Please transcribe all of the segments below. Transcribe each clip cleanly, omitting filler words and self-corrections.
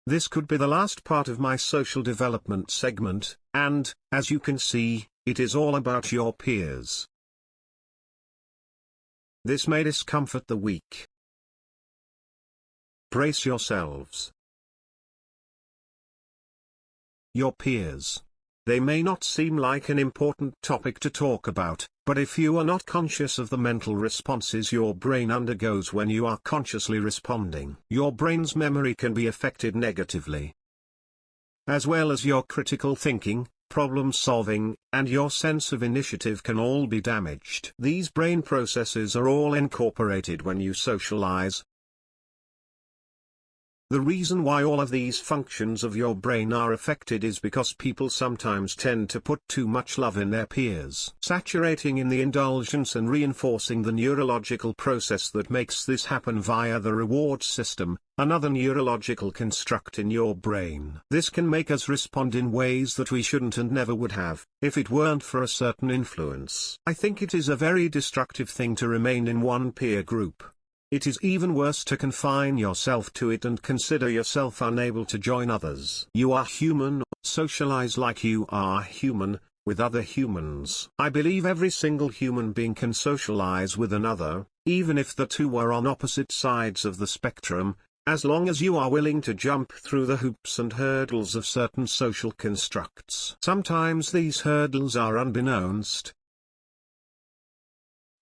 This could be the last part of my social development segment, and, as you can see, it is all about your peers. This may discomfort the weak. Brace yourselves. Your peers. They may not seem like an important topic to talk about, but if you are not conscious of the mental responses your brain undergoes when you are consciously responding, your brain's memory can be affected negatively. As well as your critical thinking, problem solving, and your sense of initiative can all be damaged. These brain processes are all incorporated when you socialize. The reason why all of these functions of your brain are affected is because people sometimes tend to put too much love in their peers, saturating in the indulgence and reinforcing the neurological process that makes this happen via the reward system, another neurological construct in your brain. This can make us respond in ways that we shouldn't and never would have, if it weren't for a certain influence. I think it is a very destructive thing to remain in one peer group. It is even worse to confine yourself to it and consider yourself unable to join others. You are human, socialize like you are human, with other humans. I believe every single human being can socialize with another, even if the two are on opposite sides of the spectrum, as long as you are willing to jump through the hoops and hurdles of certain social constructs. Sometimes these hurdles are unbeknownst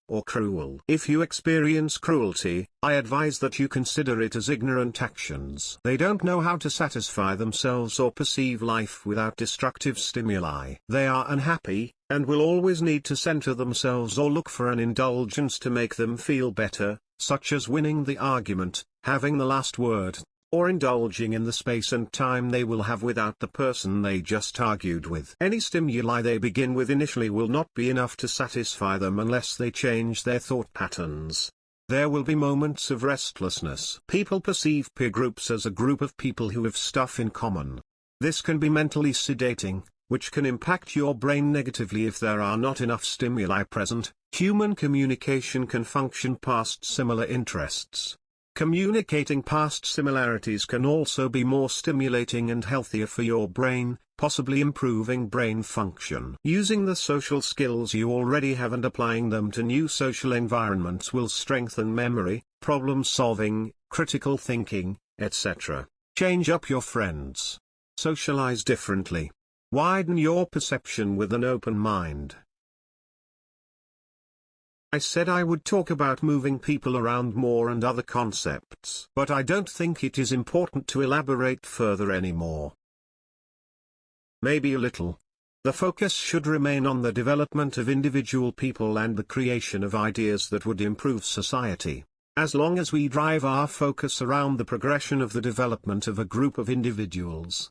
or cruel. If you experience cruelty, I advise that you consider it as ignorant actions. They don't know how to satisfy themselves or perceive life without destructive stimuli. They are unhappy, and will always need to center themselves or look for an indulgence to make them feel better, such as winning the argument, having the last word, or indulging in the space and time they will have without the person they just argued with. Any stimuli they begin with initially will not be enough to satisfy them unless they change their thought patterns. There will be moments of restlessness. People perceive peer groups as a group of people who have stuff in common. This can be mentally sedating, which can impact your brain negatively if there are not enough stimuli present. Human communication can function past similar interests. Communicating past similarities can also be more stimulating and healthier for your brain, possibly improving brain function. Using the social skills you already have and applying them to new social environments will strengthen memory, problem solving, critical thinking, etc. Change up your friends. Socialize differently. Widen your perception with an open mind. I said I would talk about moving people around more and other concepts, but I don't think it is important to elaborate further anymore. Maybe a little. The focus should remain on the development of individual people and the creation of ideas that would improve society. As long as we drive our focus around the progression of the development of a group of individuals'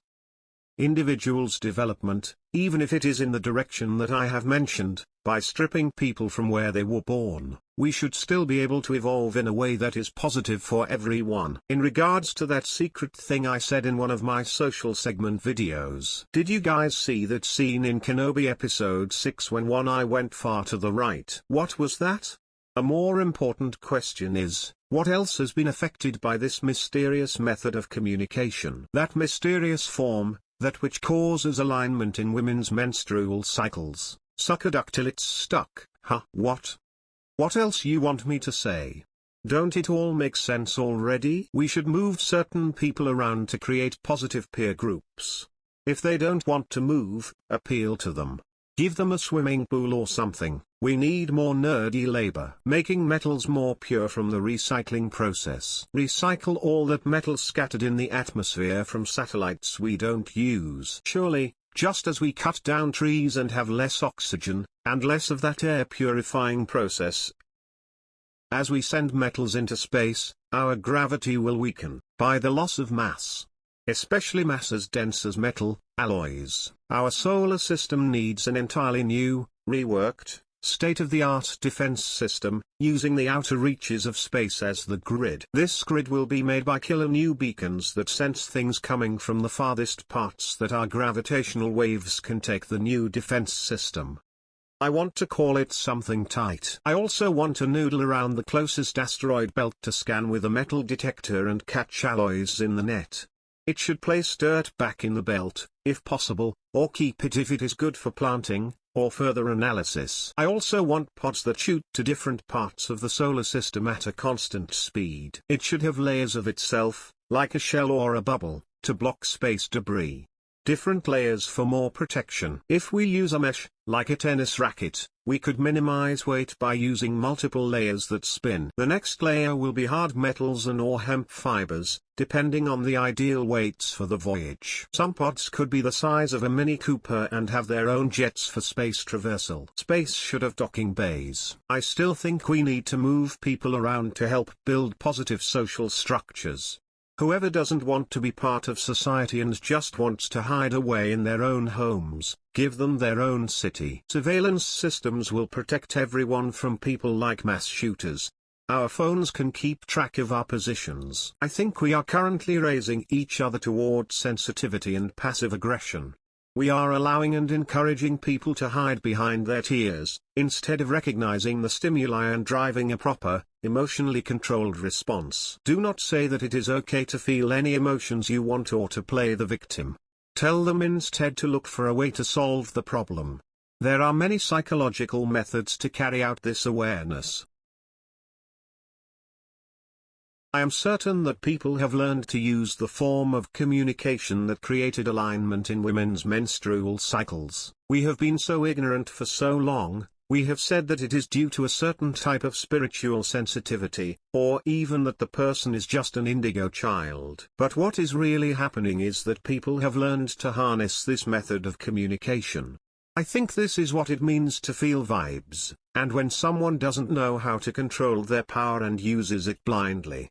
development, even if it is in the direction that I have mentioned, by stripping people from where they were born, we should still be able to evolve in a way that is positive for everyone. In regards to that secret thing I said in one of my social segment videos, did you guys see that scene in Kenobi episode 6 when one eye went far to the right? What was that? A more important question is, what else has been affected by this mysterious method of communication? That mysterious form, that which causes alignment in women's menstrual cycles. Suck a duck till it's stuck, huh? What? What else you want me to say? Don't it all make sense already? We should move certain people around to create positive peer groups. If they don't want to move, appeal to them. Give them a swimming pool or something. We need more nerdy labor. Making metals more pure from the recycling process. Recycle all that metal scattered in the atmosphere from satellites we don't use. Surely, just as we cut down trees and have less oxygen, and less of that air purifying process, as we send metals into space, our gravity will weaken, by the loss of mass. Especially mass as dense as metal, alloys. Our solar system needs an entirely new, reworked, state-of-the-art defense system, using the outer reaches of space as the grid. This grid will be made by killer new beacons that sense things coming from the farthest parts that our gravitational waves can take the new defense system. I want to call it something tight. I also want to noodle around the closest asteroid belt to scan with a metal detector and catch alloys in the net. It should place dirt back in the belt, if possible, or keep it if it is good for planting, or further analysis. I also want pods that shoot to different parts of the solar system at a constant speed. It should have layers of itself, like a shell or a bubble, to block space debris. Different layers for more protection. If we use a mesh, like a tennis racket, we could minimize weight by using multiple layers that spin. The next layer will be hard metals and or hemp fibers, depending on the ideal weights for the voyage. Some pods could be the size of a Mini Cooper and have their own jets for space traversal. Space should have docking bays. I still think we need to move people around to help build positive social structures. Whoever doesn't want to be part of society and just wants to hide away in their own homes, give them their own city. Surveillance systems will protect everyone from people like mass shooters. Our phones can keep track of our positions. I think we are currently raising each other towards sensitivity and passive aggression. We are allowing and encouraging people to hide behind their tears, instead of recognizing the stimuli and driving a proper, emotionally controlled response. Do not say that it is okay to feel any emotions you want or to play the victim. Tell them instead to look for a way to solve the problem. There are many psychological methods to carry out this awareness. I am certain that people have learned to use the form of communication that created alignment in women's menstrual cycles. We have been so ignorant for so long. We have said that it is due to a certain type of spiritual sensitivity, or even that the person is just an indigo child. But what is really happening is that people have learned to harness this method of communication. I think this is what it means to feel vibes, and when someone doesn't know how to control their power and uses it blindly,